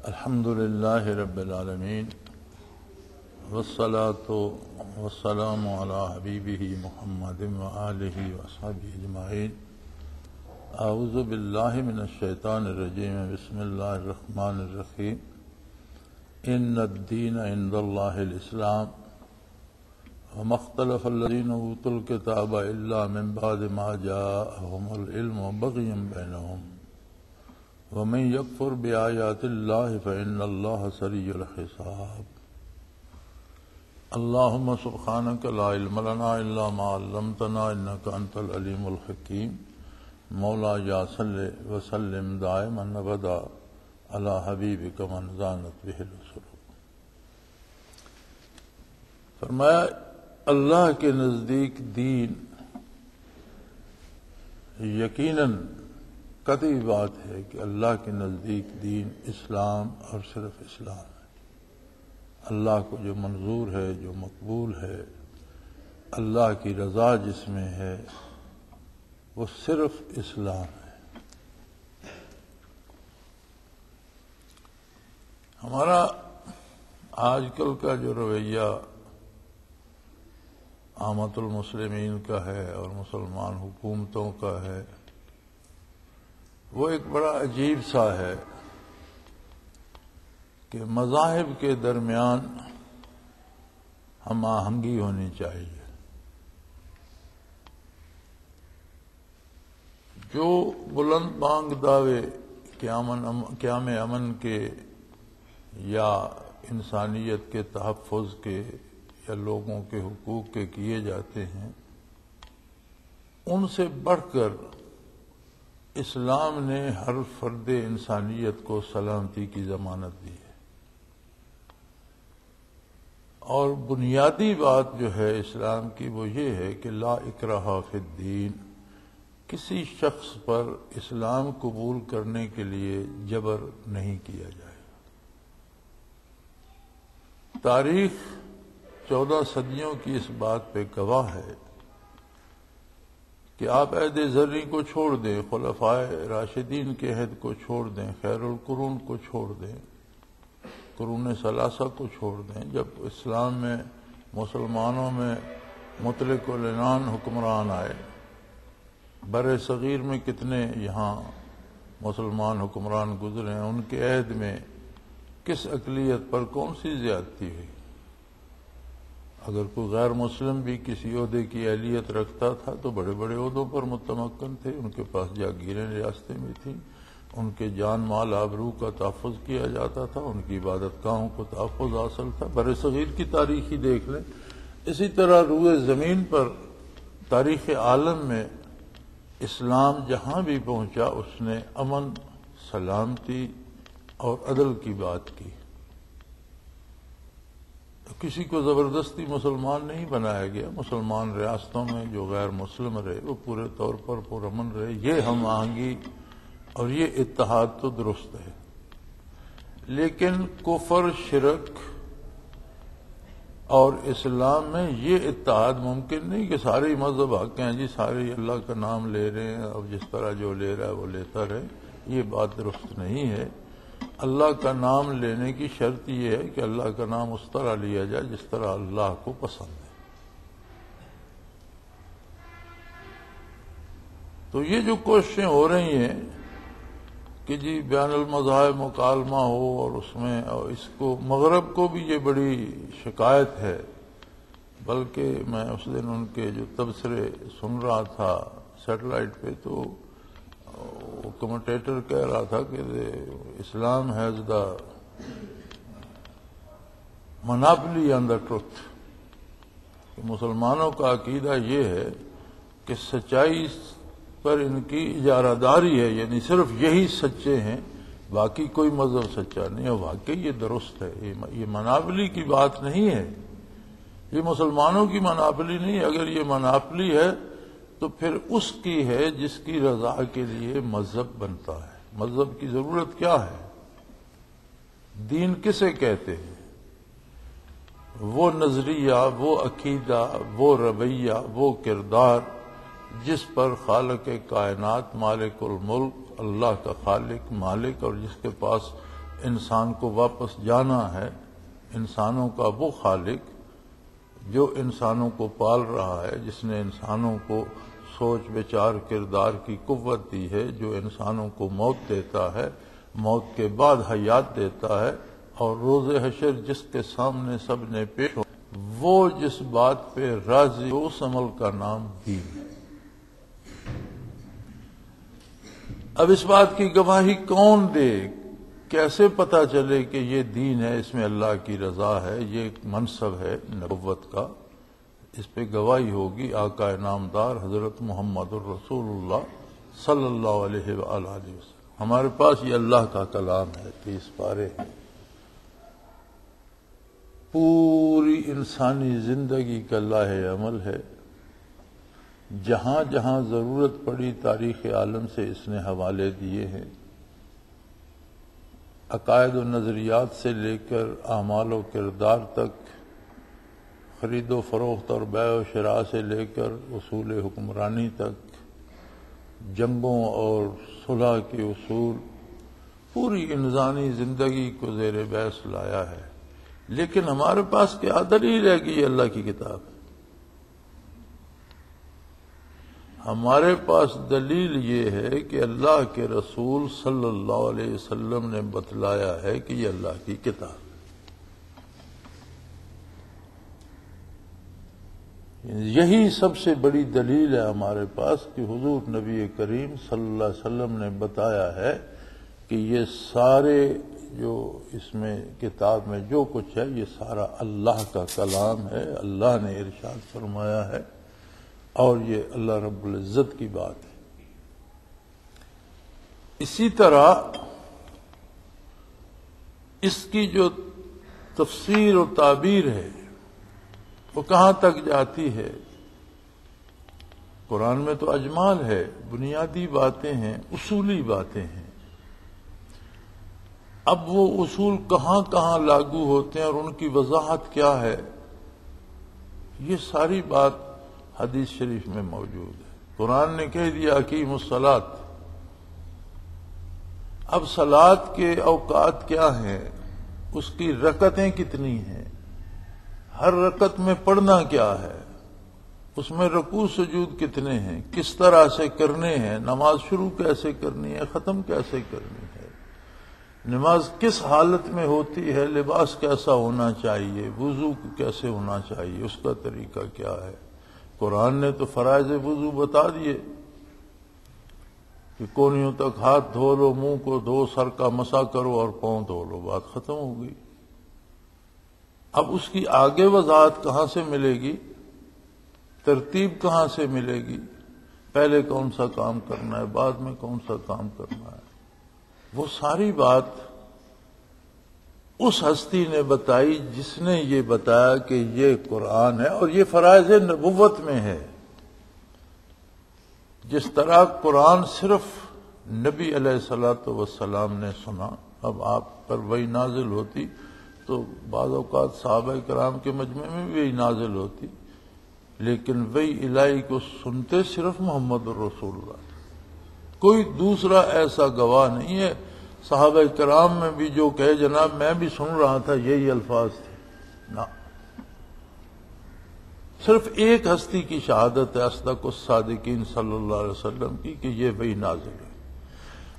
الحمد للہ رب العالمین والصلاة والسلام علی حبیبہ محمد وآلہ وصحبہ اجمعین۔ اعوذ باللہ من الشیطان الرجیم، بسم اللہ الرحمن الرحیم۔ ان الدین عند اللہ الاسلام وما اختلف الذین اوتوا الکتاب الا من بعد ما جاءهم العلم بغیا بینہم ومن یکفر بآیات اللہ فإن اللہ سریع الحساب۔ اللہم سبحانک لا علم لنا الا ما علمتنا انک انت العلیم الحکیم۔ مولا یا صلی وسلم دائما ابدا علی حبیبک من زانت بہ الرسل۔ فرمایا اللہ کے نزدیک دین یقیناً قطعی بات ہے کہ اللہ کے نزدیک دین اسلام اور صرف اسلام ہے۔ اللہ کو جو منظور ہے، جو مقبول ہے، اللہ کی رضا جس میں ہے، وہ صرف اسلام ہے۔ ہمارا آج کل کا جو رویہ عامۃ المسلمین کا ہے اور مسلمان حکومتوں کا ہے، وہ ایک بڑا عجیب سا ہے کہ مذاہب کے درمیان ہم آہنگی ہونی چاہیے۔ جو بلند بانگ دعوے قیام امن کے یا انسانیت کے تحفظ کے یا لوگوں کے حقوق کے کیے جاتے ہیں، ان سے بڑھ کر اسلام نے ہر فرد انسانیت کو سلامتی کی ضمانت دی ہے، اور بنیادی بات جو ہے اسلام کی وہ یہ ہے کہ لا اکراہ فی الدین، کسی شخص پر اسلام قبول کرنے کے لیے جبر نہیں کیا جائے گا۔ تاریخ 14 صدیوں کی اس بات پہ گواہ ہے کہ آپ عہد زرعی کو چھوڑ دیں، خلفائے راشدین کے عہد کو چھوڑ دیں، خیر القرون کو چھوڑ دیں، قرون ثلاثہ کو چھوڑ دیں، جب اسلام میں مسلمانوں میں مطلق العنان حکمران آئے، بر صغیر میں کتنے یہاں مسلمان حکمران گزرے ہیں، ان کے عہد میں کس اقلیت پر کون سی زیادتی ہوئی؟ اگر کوئی غیر مسلم بھی کسی عہدے کی اہلیت رکھتا تھا تو بڑے بڑے عہدوں پر متمکن تھے، ان کے پاس جاگیریں ریاستیں بھی تھیں، ان کے جان مال آبرو کا تحفظ کیا جاتا تھا، ان کی عبادت گاہوں کو تحفظ حاصل تھا۔ بر صغیر کی تاریخ ہی دیکھ لیں۔ اسی طرح روئے زمین پر تاریخ عالم میں اسلام جہاں بھی پہنچا اس نے امن، سلامتی اور عدل کی بات کی۔ کسی کو زبردستی مسلمان نہیں بنایا گیا۔ مسلمان ریاستوں میں جو غیر مسلم رہے وہ پورے طور پر پرامن رہے۔ یہ ہم آہنگی اور یہ اتحاد تو درست ہے، لیکن کفر، شرک اور اسلام میں یہ اتحاد ممکن نہیں کہ سارے مذہب حق ہیں جی، سارے اللہ کا نام لے رہے ہیں، اب جس طرح جو لے رہا ہے وہ لیتا رہے۔ یہ بات درست نہیں ہے۔ اللہ کا نام لینے کی شرط یہ ہے کہ اللہ کا نام اس طرح لیا جائے جس طرح اللہ کو پسند ہے۔ تو یہ جو کوششیں ہو رہی ہیں کہ جی بین المذاہب مکالمہ ہو، اور اس میں اس کو مغرب کو بھی یہ بڑی شکایت ہے، بلکہ میں اس دن ان کے جو تبصرے سن رہا تھا سیٹلائٹ پہ، تو کمنٹیٹر کہہ رہا تھا کہ Islam has the monopoly on the truth, کہ مسلمانوں کا عقیدہ یہ ہے کہ سچائی پر ان کی اجارہ داری ہے، یعنی صرف یہی سچے ہیں، باقی کوئی مذہب سچا نہیں ہے۔ واقعی یہ درست ہے، یہ مناپلی کی بات نہیں ہے، یہ مسلمانوں کی مناپلی نہیں ہے۔ اگر یہ مناپلی ہے تو پھر اس کی ہے جس کی رضا کے لیے مذہب بنتا ہے۔ مذہب کی ضرورت کیا ہے؟ دین کسے کہتے ہیں؟ وہ نظریہ، وہ عقیدہ، وہ رویہ، وہ کردار جس پر خالق کائنات، مالک الملک، اللہ کا خالق، مالک، اور جس کے پاس انسان کو واپس جانا ہے، انسانوں کا وہ خالق جو انسانوں کو پال رہا ہے، جس نے انسانوں کو سوچ بچار کردار کی قوت دی ہے، جو انسانوں کو موت دیتا ہے، موت کے بعد حیات دیتا ہے، اور روز حشر جس کے سامنے سب نے پیش ہو، وہ جس بات پہ راضی ہو، اس عمل کا نام دین ہے۔ اب اس بات کی گواہی کون دے؟ کیسے پتہ چلے کہ یہ دین ہے، اس میں اللہ کی رضا ہے، یہ ایک منصب ہے نبوت کا؟ اس پہ گواہی ہوگی آقا نامدار حضرت محمد الرسول اللہ صلی اللہ علیہ وآلہ وسلم۔ ہمارے پاس یہ اللہ کا کلام ہے، 30 پارے ہیں، پوری انسانی زندگی کا لاہ عمل ہے۔ جہاں جہاں ضرورت پڑی تاریخ عالم سے اس نے حوالے دیے ہیں، عقائد و نظریات سے لے کر اعمال و کردار تک، خرید و فروخت اور بیع و شراء سے لے کر اصول حکمرانی تک، جنگوں اور صلح کے اصول، پوری انسانی زندگی کو زیر بحث لایا ہے۔ لیکن ہمارے پاس کیا دلیل ہے کہ یہ اللہ کی کتاب ہے؟ ہمارے پاس دلیل یہ ہے کہ اللہ کے رسول صلی اللہ علیہ وسلم نے بتلایا ہے کہ یہ اللہ کی کتاب ہے۔ یہی سب سے بڑی دلیل ہے ہمارے پاس کہ حضور نبی کریم صلی اللہ علیہ وسلم نے بتایا ہے کہ یہ سارے جو اس میں کتاب میں جو کچھ ہے یہ سارا اللہ کا کلام ہے، اللہ نے ارشاد فرمایا ہے، اور یہ اللہ رب العزت کی بات ہے۔ اسی طرح اس کی جو تفسیر و تعبیر ہے وہ کہاں تک جاتی ہے؟ قرآن میں تو اجمال ہے، بنیادی باتیں ہیں، اصولی باتیں ہیں۔ اب وہ اصول کہاں کہاں لاگو ہوتے ہیں اور ان کی وضاحت کیا ہے، یہ ساری بات حدیث شریف میں موجود ہے۔ قرآن نے کہہ دیا اقیموا الصلاۃ۔ اب صلاۃ کے اوقات کیا ہیں، اس کی رکعتیں کتنی ہیں، ہر رکعت میں پڑھنا کیا ہے، اس میں رکوع سجود کتنے ہیں، کس طرح سے کرنے ہیں، نماز شروع کیسے کرنی ہے، ختم کیسے کرنی ہے، نماز کس حالت میں ہوتی ہے، لباس کیسا ہونا چاہیے، وضو کیسے ہونا چاہیے، اس کا طریقہ کیا ہے۔ قرآن نے تو فرائض وضو بتا دیے کہ کونیوں تک ہاتھ دھو لو، منہ کو دھو، سر کا مسح کرو اور پاؤں دھو لو، بات ختم ہو گئی۔ اب اس کی آگے وضاحت کہاں سے ملے گی، ترتیب کہاں سے ملے گی، پہلے کون سا کام کرنا ہے، بعد میں کون سا کام کرنا ہے، وہ ساری بات اس ہستی نے بتائی جس نے یہ بتایا کہ یہ قرآن ہے اور یہ فرائض نبوت میں ہے۔ جس طرح قرآن صرف نبی علیہ الصلوۃ والسلام نے سنا، اب آپ پر وحی نازل ہوتی تو بعض اوقات صحابہ کرام کے مجمع میں بھی وحی نازل ہوتی، لیکن وحی الہی کو سنتے صرف محمد الرسول اللہ، کوئی دوسرا ایسا گواہ نہیں ہے۔ صحابہ کرام میں بھی جو کہے جناب میں بھی سن رہا تھا یہی الفاظ تھے، نہ، صرف ایک ہستی کی شہادت ہے اصدق الصادقین صلی اللہ علیہ وسلم کی کہ یہ وحی نازل ہے۔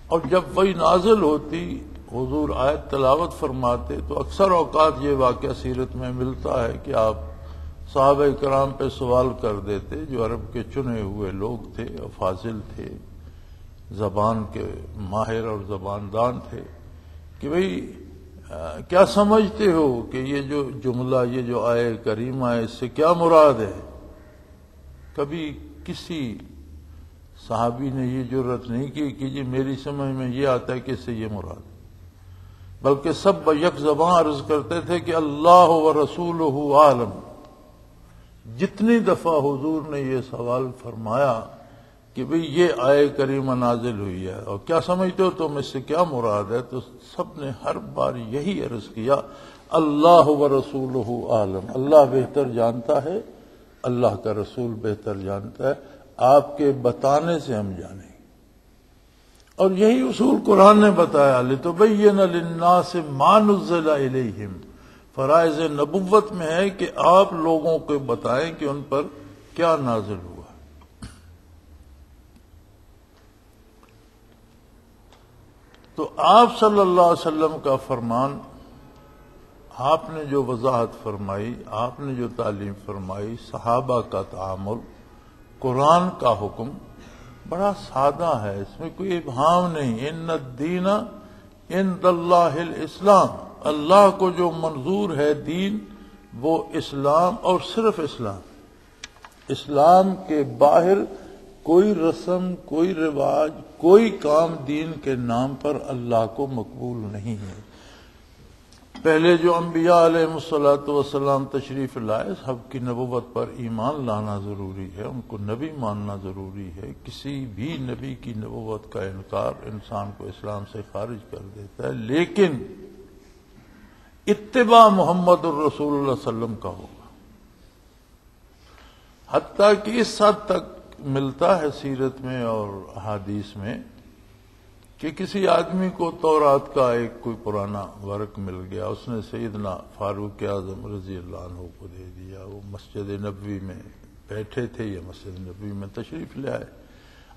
اور جب وحی نازل ہوتی، حضور آیت تلاوت فرماتے تو اکثر اوقات یہ واقعہ سیرت میں ملتا ہے کہ آپ صحابہ کرام پہ سوال کر دیتے جو عرب کے چنے ہوئے لوگ تھے اور فاضل تھے، زبان کے ماہر اور زباندان تھے، کہ بھئی کیا سمجھتے ہو کہ یہ جو جملہ، یہ جو آیہ کریمہ ہے، اس سے کیا مراد ہے؟ کبھی کسی صحابی نے یہ جرأت نہیں کی کہ جی میری سمجھ میں یہ آتا ہے کہ اس سے یہ مراد ہے، بلکہ سب یک زباں عرض کرتے تھے کہ اللہ و رسولہ عالم۔ جتنی دفعہ حضور نے یہ سوال فرمایا کہ بھئی یہ آیہ کریمہ نازل ہوئی ہے اور کیا سمجھتے ہو تم، اس سے کیا مراد ہے، تو سب نے ہر بار یہی عرض کیا اللہ و رسولہ عالم، اللہ بہتر جانتا ہے، اللہ کا رسول بہتر جانتا ہے، آپ کے بتانے سے ہم جانیں۔ اور یہی اصول قرآن نے بتایا لِتُبَيِّنَ لِلنَّاسِ مَا نُزِّلَ إِلَيْهِمْ، فرائض نبوت میں ہے کہ آپ لوگوں کو بتائیں کہ ان پر کیا نازل ہوا۔ تو آپ صلی اللہ علیہ وسلم کا فرمان، آپ نے جو وضاحت فرمائی، آپ نے جو تعلیم فرمائی، صحابہ کا تعامل، قرآن کا حکم بڑا سادہ ہے، اس میں کوئی ابہام نہیں۔ ان الدین عند اللہ الاسلام، اللہ کو جو منظور ہے دین وہ اسلام اور صرف اسلام۔ اسلام کے باہر کوئی رسم، کوئی رواج، کوئی کام دین کے نام پر اللہ کو مقبول نہیں ہے۔ پہلے جو انبیاء علیہ السلام تشریف لائے، سب کی نبوت پر ایمان لانا ضروری ہے، ان کو نبی ماننا ضروری ہے۔ کسی بھی نبی کی نبوت کا انکار انسان کو اسلام سے خارج کر دیتا ہے، لیکن اتباع محمد الرسول اللہ صلی اللہ علیہ وسلم کا ہوگا۔ حتیٰ کہ اس حد تک ملتا ہے سیرت میں اور احادیث میں کہ کسی آدمی کو تورات کا ایک کوئی پرانا ورق مل گیا، اس نے سیدنا فاروق اعظم رضی اللہ عنہ کو دے دیا، وہ مسجد نبوی میں بیٹھے تھے یا مسجد نبوی میں تشریف لے آئے۔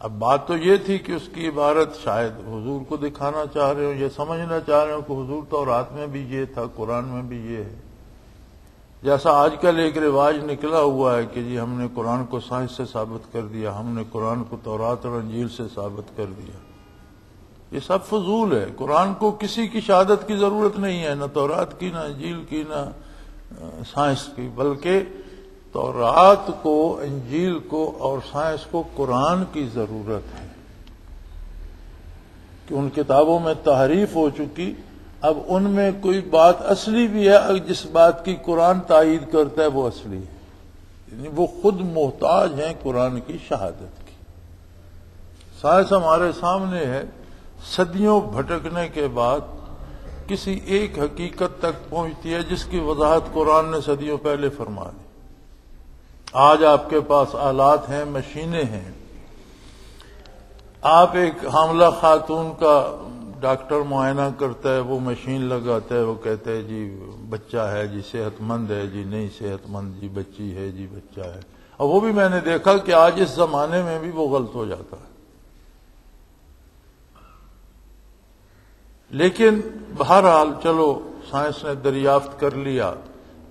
اب بات تو یہ تھی کہ اس کی عبارت شاید حضور کو دکھانا چاہ رہے ہوں، یہ سمجھنا چاہ رہے ہوں کہ حضور تورات میں بھی یہ تھا، قرآن میں بھی یہ ہے۔ جیسا آج کل ایک رواج نکلا ہوا ہے کہ جی ہم نے قرآن کو سائنس سے ثابت کر دیا، ہم نے قرآن کو تورات اور انجیل سے ثابت کر دیا۔ یہ سب فضول ہے۔ قرآن کو کسی کی شہادت کی ضرورت نہیں ہے، نہ تورات کی، نہ انجیل کی، نہ سائنس کی، بلکہ تورات کو، انجیل کو اور سائنس کو قرآن کی ضرورت ہے کہ ان کتابوں میں تحریف ہو چکی، اب ان میں کوئی بات اصلی بھی ہے، جس بات کی قرآن تائید کرتا ہے وہ اصلی ہے، یعنی وہ خود محتاج ہیں قرآن کی شہادت کی۔ سائنس ہمارے سامنے ہے، صدیوں بھٹکنے کے بعد کسی ایک حقیقت تک پہنچتی ہے جس کی وضاحت قرآن نے صدیوں پہلے فرما دی۔ آج آپ کے پاس آلات ہیں، مشینیں ہیں، آپ ایک حاملہ خاتون کا ڈاکٹر معائنہ کرتا ہے، وہ مشین لگاتا ہے، وہ کہتا ہے جی بچہ ہے، جی صحت مند ہے، جی نہیں صحت مند، جی بچی ہے، جی بچہ ہے۔ اور وہ بھی میں نے دیکھا کہ آج اس زمانے میں بھی وہ غلط ہو جاتا ہے۔ لیکن بہرحال چلو سائنس نے دریافت کر لیا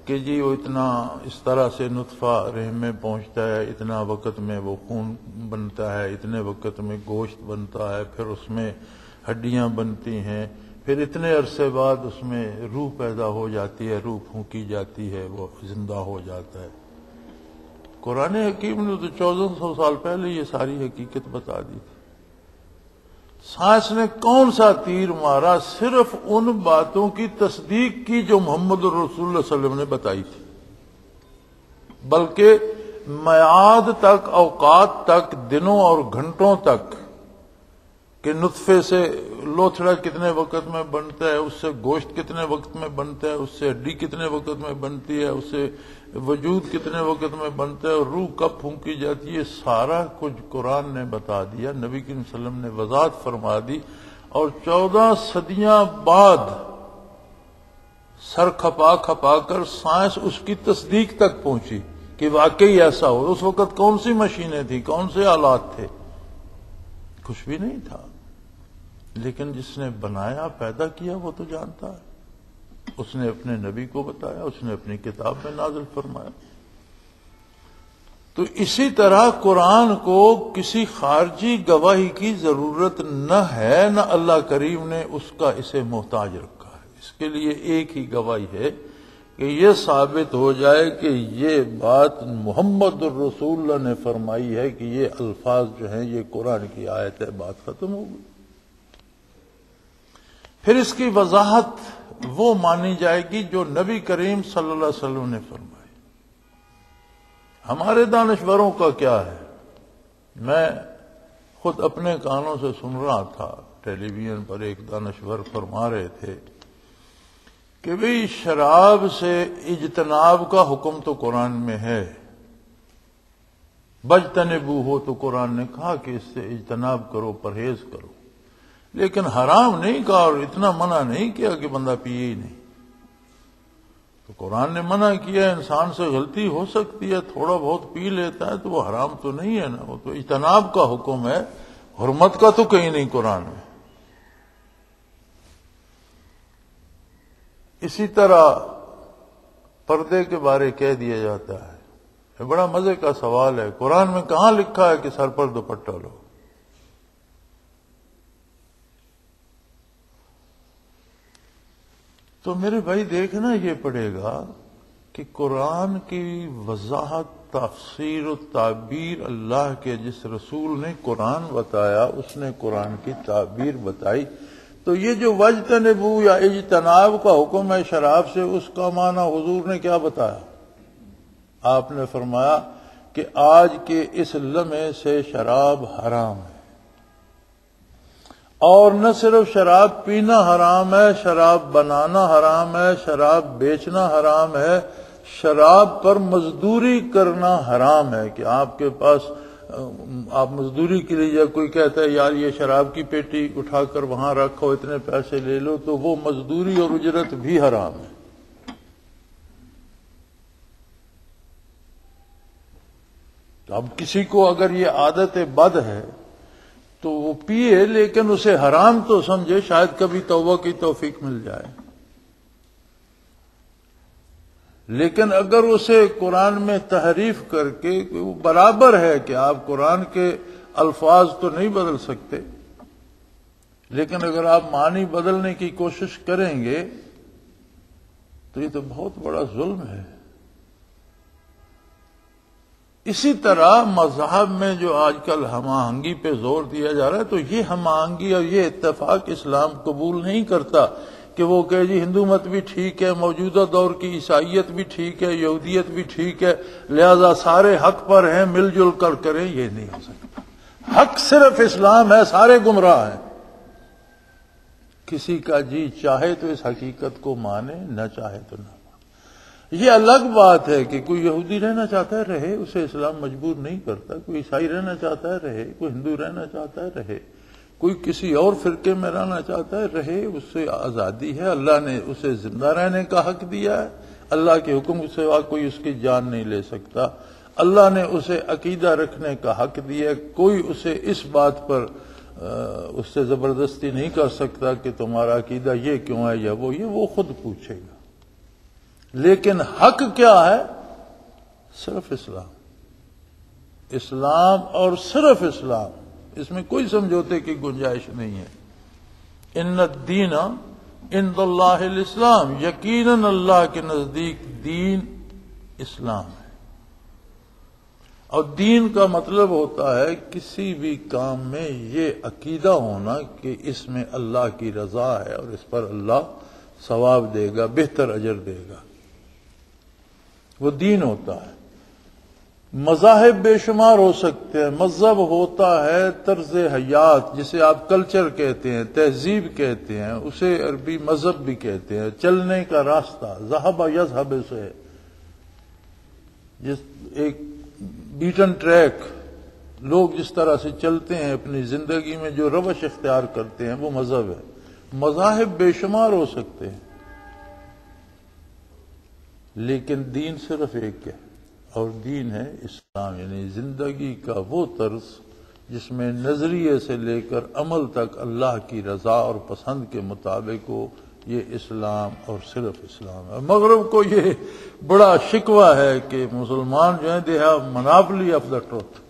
کہ جی وہ اتنا اس طرح سے نطفہ رحم میں پہنچتا ہے، اتنا وقت میں وہ خون بنتا ہے، اتنے وقت میں گوشت بنتا ہے، پھر اس میں ہڈیاں بنتی ہیں، پھر اتنے عرصے بعد اس میں روح پیدا ہو جاتی ہے، روح پھونکی جاتی ہے، وہ زندہ ہو جاتا ہے۔ قرآن حکیم نے تو 1400 سال پہلے یہ ساری حقیقت بتا دی تھی۔ سائنس نے کون سا تیر مارا؟ صرف ان باتوں کی تصدیق کی جو محمد الرسول اللہ صلی اللہ علیہ وسلم نے بتائی تھی، بلکہ میعاد تک، اوقات تک، دنوں اور گھنٹوں تک کہ نطفے سے لوتھڑا کتنے وقت میں بنتا ہے، اس سے گوشت کتنے وقت میں بنتا ہے، اس سے ہڈی کتنے وقت میں بنتی ہے، اس سے وجود کتنے وقت میں بنتا ہے، اور روح کب پھونکی جاتی ہے، سارا کچھ قرآن نے بتا دیا، نبی کریم صلی اللہ علیہ وسلم نے وضاحت فرما دی۔ اور 14 صدیاں بعد سر کھپا کھپا کر سائنس اس کی تصدیق تک پہنچی کہ واقعی ایسا ہو۔ اس وقت کون سی مشینیں تھیں، کون سے آلات تھے؟ کچھ بھی نہیں تھا، لیکن جس نے بنایا، پیدا کیا، وہ تو جانتا ہے۔ اس نے اپنے نبی کو بتایا، اس نے اپنی کتاب میں نازل فرمایا۔ تو اسی طرح قرآن کو کسی خارجی گواہی کی ضرورت نہ ہے، نہ اللہ کریم نے اس کا اسے محتاج رکھا ہے۔ اس کے لیے ایک ہی گواہی ہے کہ یہ ثابت ہو جائے کہ یہ بات محمد الرسول اللہ نے فرمائی ہے کہ یہ الفاظ جو ہیں یہ قرآن کی آیت ہے، بات ختم ہو گئی۔ پھر اس کی وضاحت وہ مانی جائے گی جو نبی کریم صلی اللہ علیہ وسلم نے فرمائی۔ ہمارے دانشوروں کا کیا ہے؟ میں خود اپنے کانوں سے سن رہا تھا، ٹیلی ویژن پر ایک دانشور فرما رہے تھے کہ بھئی شراب سے اجتناب کا حکم تو قرآن میں ہے، بجتنبو ہو تو قرآن نے کہا کہ اس سے اجتناب کرو، پرہیز کرو، لیکن حرام نہیں کہا اور اتنا منع نہیں کیا کہ بندہ پیے ہی نہیں۔ تو قرآن نے منع کیا، انسان سے غلطی ہو سکتی ہے، تھوڑا بہت پی لیتا ہے تو وہ حرام تو نہیں ہے نا، وہ تو اجتناب کا حکم ہے، حرمت کا تو کہیں نہیں قرآن میں۔ اسی طرح پردے کے بارے کہہ دیا جاتا ہے، یہ بڑا مزے کا سوال ہے، قرآن میں کہاں لکھا ہے کہ سر پر دوپٹہ لو؟ تو میرے بھائی دیکھنا یہ پڑے گا کہ قرآن کی وضاحت، تفسیر و تعبیر اللہ کے جس رسول نے قرآن بتایا اس نے قرآن کی تعبیر بتائی۔ تو یہ جو وجتنبو یا اجتناب کا حکم ہے شراب سے، اس کا معنی حضور نے کیا بتایا؟ آپ نے فرمایا کہ آج کے اس لمحے سے شراب حرام ہے، اور نہ صرف شراب پینا حرام ہے، شراب بنانا حرام ہے، شراب بیچنا حرام ہے، شراب پر مزدوری کرنا حرام ہے کہ آپ کے پاس آپ مزدوری کے لیے یا کوئی کہتا ہے یار یہ شراب کی پیٹی اٹھا کر وہاں رکھو اتنے پیسے لے لو، تو وہ مزدوری اور اجرت بھی حرام ہے۔ اب کسی کو اگر یہ عادت بد ہے تو وہ پیے، لیکن اسے حرام تو سمجھے، شاید کبھی توبہ کی توفیق مل جائے۔ لیکن اگر اسے قرآن میں تحریف کر کے، وہ برابر ہے کہ آپ قرآن کے الفاظ تو نہیں بدل سکتے، لیکن اگر آپ معنی بدلنے کی کوشش کریں گے تو یہ تو بہت بڑا ظلم ہے۔ اسی طرح مذہب میں جو آج کل ہم آہنگی پہ زور دیا جا رہا ہے، تو یہ ہم آہنگی اور یہ اتفاق اسلام قبول نہیں کرتا کہ وہ کہے جی ہندو مت بھی ٹھیک ہے، موجودہ دور کی عیسائیت بھی ٹھیک ہے، یہودیت بھی ٹھیک ہے، لہذا سارے حق پر ہیں، مل جل کر کریں۔ یہ نہیں ہو سکتا۔ حق صرف اسلام ہے، سارے گمراہ ہیں۔ کسی کا جی چاہے تو اس حقیقت کو مانے، نہ چاہے تو نہ مانے۔ یہ الگ بات ہے کہ کوئی یہودی رہنا چاہتا ہے رہے، اسے اسلام مجبور نہیں کرتا، کوئی عیسائی رہنا چاہتا ہے رہے، کوئی ہندو رہنا چاہتا ہے رہے، کوئی کسی اور فرقے میں رہنا چاہتا ہے رہے، اس سے آزادی ہے۔ اللہ نے اسے زندہ رہنے کا حق دیا ہے، اللہ کے حکم سے کوئی اس کی جان نہیں لے سکتا۔ اللہ نے اسے عقیدہ رکھنے کا حق دیا ہے، کوئی اسے اس بات پر اس سے زبردستی نہیں کر سکتا کہ تمہارا عقیدہ یہ کیوں ہے یا وہ خود پوچھے گا۔ لیکن حق کیا ہے؟ صرف اسلام، اسلام اور صرف اسلام، اس میں کوئی سمجھوتے کی گنجائش نہیں ہے۔ ان الدین عند اللہ الاسلام، یقیناً اللہ کے نزدیک دین اسلام ہے۔ اور دین کا مطلب ہوتا ہے کسی بھی کام میں یہ عقیدہ ہونا کہ اس میں اللہ کی رضا ہے اور اس پر اللہ ثواب دے گا، بہتر اجر دے گا، وہ دین ہوتا ہے۔ مذاہب بے شمار ہو سکتے ہیں، مذہب ہوتا ہے طرز حیات، جسے آپ کلچر کہتے ہیں، تہذیب کہتے ہیں، اسے عربی مذہب بھی کہتے ہیں، چلنے کا راستہ، ذہب یذہب سے، جس ایک بیٹن ٹریک، لوگ جس طرح سے چلتے ہیں اپنی زندگی میں، جو روش اختیار کرتے ہیں، وہ مذہب ہے۔ مذاہب بے شمار ہو سکتے ہیں، لیکن دین صرف ایک ہے، اور دین ہے اسلام، یعنی زندگی کا وہ طرز جس میں نظریے سے لے کر عمل تک اللہ کی رضا اور پسند کے مطابق ہو، یہ اسلام اور صرف اسلام ہے۔ مغرب کو یہ بڑا شکوہ ہے کہ مسلمان جو ہیں they have monopoly of the truth,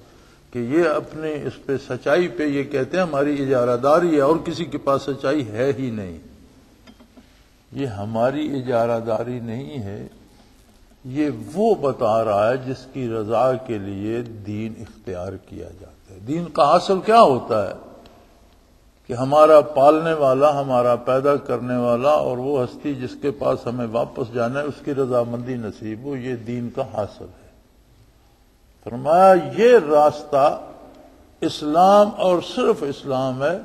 کہ یہ اپنے اس پہ سچائی پہ یہ کہتے ہیں ہماری اجارہ داری ہے اور کسی کے پاس سچائی ہے ہی نہیں۔ یہ ہماری اجارہ داری نہیں ہے، یہ وہ بتا رہا ہے جس کی رضا کے لیے دین اختیار کیا جاتا ہے۔ دین کا حاصل کیا ہوتا ہے کہ ہمارا پالنے والا، ہمارا پیدا کرنے والا اور وہ ہستی جس کے پاس ہمیں واپس جانا ہے، اس کی رضامندی نصیب ہو، یہ دین کا حاصل ہے۔ فرمایا یہ راستہ اسلام اور صرف اسلام ہے۔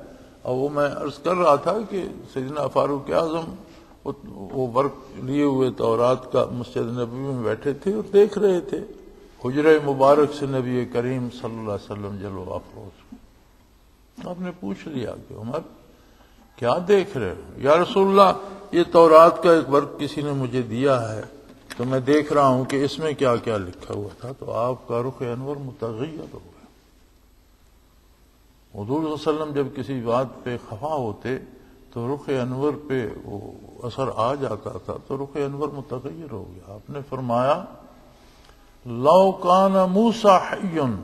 اور وہ میں عرض کر رہا تھا کہ سیدنا فاروق اعظم وہ ورک لیے ہوئے تورات کا مسجد نبوی میں بیٹھے تھے اور دیکھ رہے تھے، حجرہ مبارک سے نبی کریم صلی اللہ علیہ وسلم جلوہ افروز۔ آپ نے پوچھ لیا کہ عمر کیا دیکھ رہے ہو؟ یا رسول اللہ یہ تورات کا ایک ورق کسی نے مجھے دیا ہے تو میں دیکھ رہا ہوں کہ اس میں کیا کیا لکھا ہوا تھا. تو آپ کا رخ انور متغیر ہو گیا. حضور صلی اللہ علیہ وسلم جب کسی بات پہ خفا ہوتے تو رخ انور پہ وہ اثر آ جاتا تھا تو رخ انور متغیر ہو گیا. آپ نے فرمایا لو کان موسیٰ حیًّا،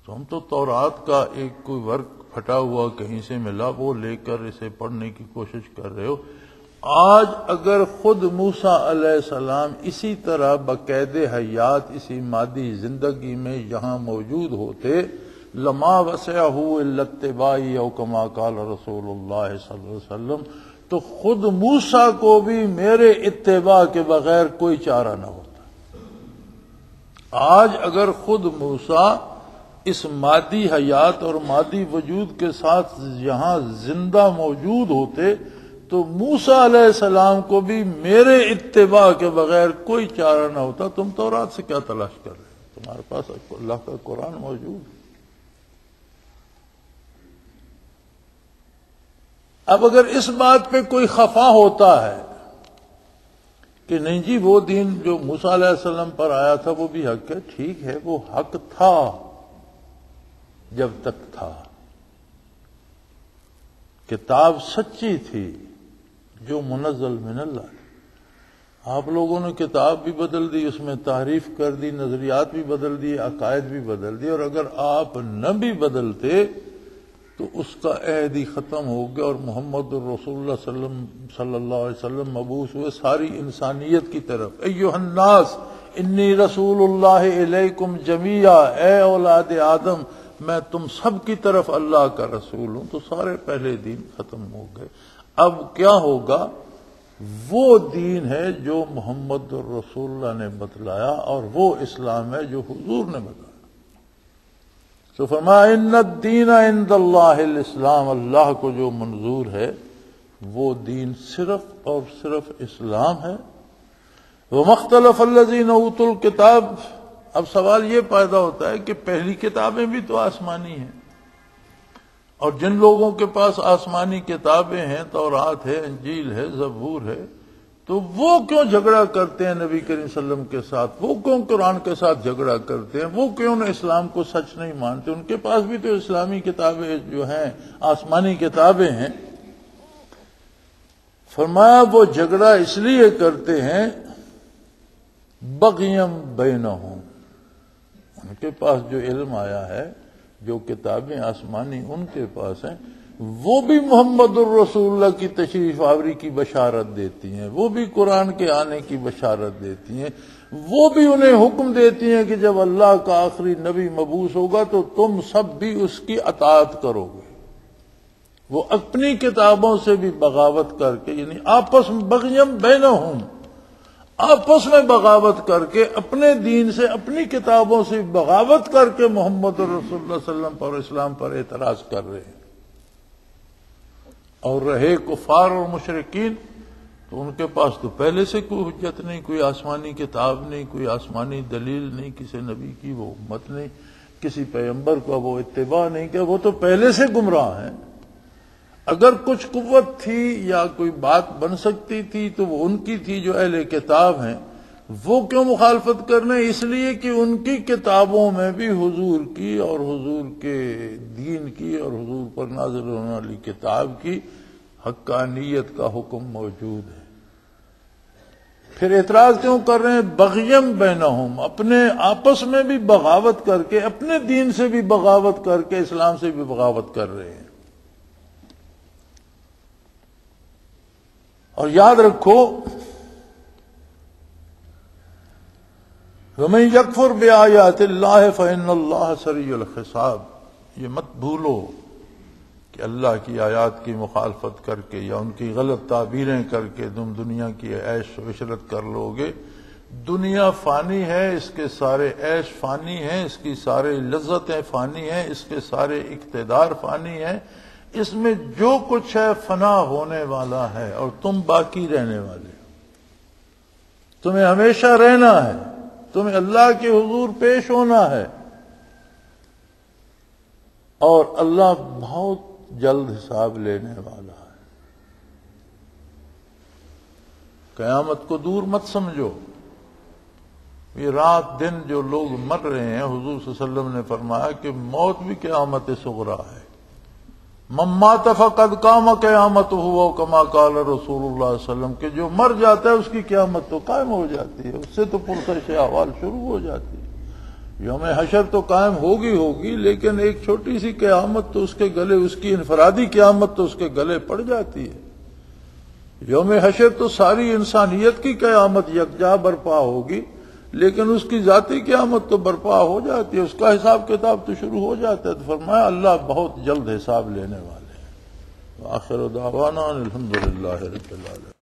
تو ہم تو تورات کا ایک کوئی ورق پھٹا ہوا کہیں سے ملا وہ لے کر اسے پڑھنے کی کوشش کر رہے ہو. آج اگر خود موسیٰ علیہ السلام اسی طرح بقید حیات اسی مادی زندگی میں یہاں موجود ہوتے لما وسعہ الا اتباعی او کما قال رسول اللہ صلی اللہ علیہ وسلم، تو خود موسیٰ کو بھی میرے اتباع کے بغیر کوئی چارہ نہ ہوتا. آج اگر خود موسیٰ اس مادی حیات اور مادی وجود کے ساتھ یہاں زندہ موجود ہوتے تو موسیٰ علیہ السلام کو بھی میرے اتباع کے بغیر کوئی چارہ نہ ہوتا. تم تورات سے کیا تلاش کر رہے ہو؟ تمہارے پاس اللہ کا قرآن موجود ہے. اب اگر اس بات پہ کوئی خفا ہوتا ہے کہ نہیں جی وہ دین جو موسیٰ علیہ السلام پر آیا تھا وہ بھی حق ہے، ٹھیک ہے وہ حق تھا جب تک تھا، کتاب سچی تھی جو منزل من اللہ. آپ لوگوں نے کتاب بھی بدل دی، اس میں تحریف کر دی، نظریات بھی بدل دی، عقائد بھی بدل دی، اور اگر آپ نہ بھی بدلتے تو اس کا عہد ہی ختم ہو گیا اور محمد الرسول اللہ صلی اللہ علیہ وسلم مبعوث ہوئے ساری انسانیت کی طرف. ایھا الناس انی رسول اللہ الیکم جمیعا، اے اولاد آدم میں تم سب کی طرف اللہ کا رسول ہوں. تو سارے پہلے دین ختم ہو گئے. اب کیا ہوگا؟ وہ دین ہے جو محمد الرسول اللہ نے بتلایا اور وہ اسلام ہے جو حضور نے بتایا. تو فرمایا ان الدین عند اللہ الاسلام، اللہ کو جو منظور ہے وہ دین صرف اور صرف اسلام ہے. وما اختلف الذین اوتوا الکتاب، اب سوال یہ پیدا ہوتا ہے کہ پہلی کتابیں بھی تو آسمانی ہیں، اور جن لوگوں کے پاس آسمانی کتابیں ہیں، تورات ہے، انجیل ہے، زبور ہے، تو وہ کیوں جھگڑا کرتے ہیں نبی کریم صلی اللہ علیہ وسلم کے ساتھ؟ وہ کیوں قرآن کے ساتھ جھگڑا کرتے ہیں؟ وہ کیوں نہ اسلام کو سچ نہیں مانتے؟ ان کے پاس بھی تو اسلامی کتابیں جو ہیں آسمانی کتابیں ہیں. فرمایا وہ جھگڑا اس لیے کرتے ہیں بغیم بینہم، ان کے پاس جو علم آیا ہے، جو کتابیں آسمانی ان کے پاس ہیں، وہ بھی محمد الرسول اللہ کی تشریف آوری کی بشارت دیتی ہیں، وہ بھی قرآن کے آنے کی بشارت دیتی ہیں، وہ بھی انہیں حکم دیتی ہیں کہ جب اللہ کا آخری نبی مبعوث ہوگا تو تم سب بھی اس کی اطاعت کرو گے. وہ اپنی کتابوں سے بھی بغاوت کر کے، یعنی آپس میں بغیم بینہم، آپس میں بغاوت کر کے، اپنے دین سے اپنی کتابوں سے بغاوت کر کے محمد رسول اللہ صلی اللہ علیہ وسلم پر اسلام پر اعتراض کر رہے ہیں. اور رہے کفار اور مشرکین تو ان کے پاس تو پہلے سے کوئی حجت نہیں، کوئی آسمانی کتاب نہیں، کوئی آسمانی دلیل نہیں، کسی نبی کی وہ امت نہیں، کسی پیغمبر کا وہ اتباع نہیں، کہ وہ تو پہلے سے گمراہ ہیں. اگر کچھ قوت تھی یا کوئی بات بن سکتی تھی تو وہ ان کی تھی جو اہل کتاب ہیں. وہ کیوں مخالفت کرنے؟ اس لیے کہ ان کی کتابوں میں بھی حضور کی اور حضور کے دین کی اور حضور پر نازل ہونے والی کتاب کی حقانیت کا حکم موجود ہے. پھر اعتراض کیوں کر رہے ہیں؟ بغیم بینہم، اپنے آپس میں بھی بغاوت کر کے، اپنے دین سے بھی بغاوت کر کے، اسلام سے بھی بغاوت کر رہے ہیں. اور یاد رکھو وَمَن يَكْفُرْ بِآيَاتِ اللَّهِ فَإِنَّ اللَّهَ سَرِيعُ الْحِسَابِ. یہ مت بھولو کہ اللہ کی آیات کی مخالفت کر کے یا ان کی غلط تعبیریں کر کے تم دنیا کی عیش و عشرت کر لو گے. دنیا فانی ہے، اس کے سارے عیش فانی ہیں، اس کی سارے لذتیں فانی ہیں، اس کے سارے اقتدار فانی ہیں، اس میں جو کچھ ہے فنا ہونے والا ہے اور تم باقی رہنے والے. تمہیں ہمیشہ رہنا ہے، تمہیں اللہ کے حضور پیش ہونا ہے. اور اللہ بہت جلد حساب لینے والا ہے۔ قیامت کو دور مت سمجھو، یہ رات دن جو لوگ مر رہے ہیں، حضور صلی اللہ علیہ وسلم نے فرمایا کہ موت بھی قیامت صغریٰ ہے۔ من مات فقد قام قیامت ہوا کما قال رسول اللہ صلی اللہ علیہ وسلم، کہ جو مر جاتا ہے اس کی قیامت تو قائم ہو جاتی ہے، اس سے تو پرسش احوال شروع ہو جاتی ہے۔ یوم حشر تو قائم ہوگی لیکن ایک چھوٹی سی قیامت تو اس کے گلے، اس کی انفرادی قیامت تو اس کے گلے پڑ جاتی ہے۔ یوم حشر تو ساری انسانیت کی قیامت یکجا برپا ہوگی، لیکن اس کی ذاتی قیامت تو برپا ہو جاتی ہے، اس کا حساب کتاب تو شروع ہو جاتا ہے۔ تو فرمایا اللہ بہت جلد حساب لینے والے ہیں۔ وآخر دعوانا الحمدللہ رب العالمین۔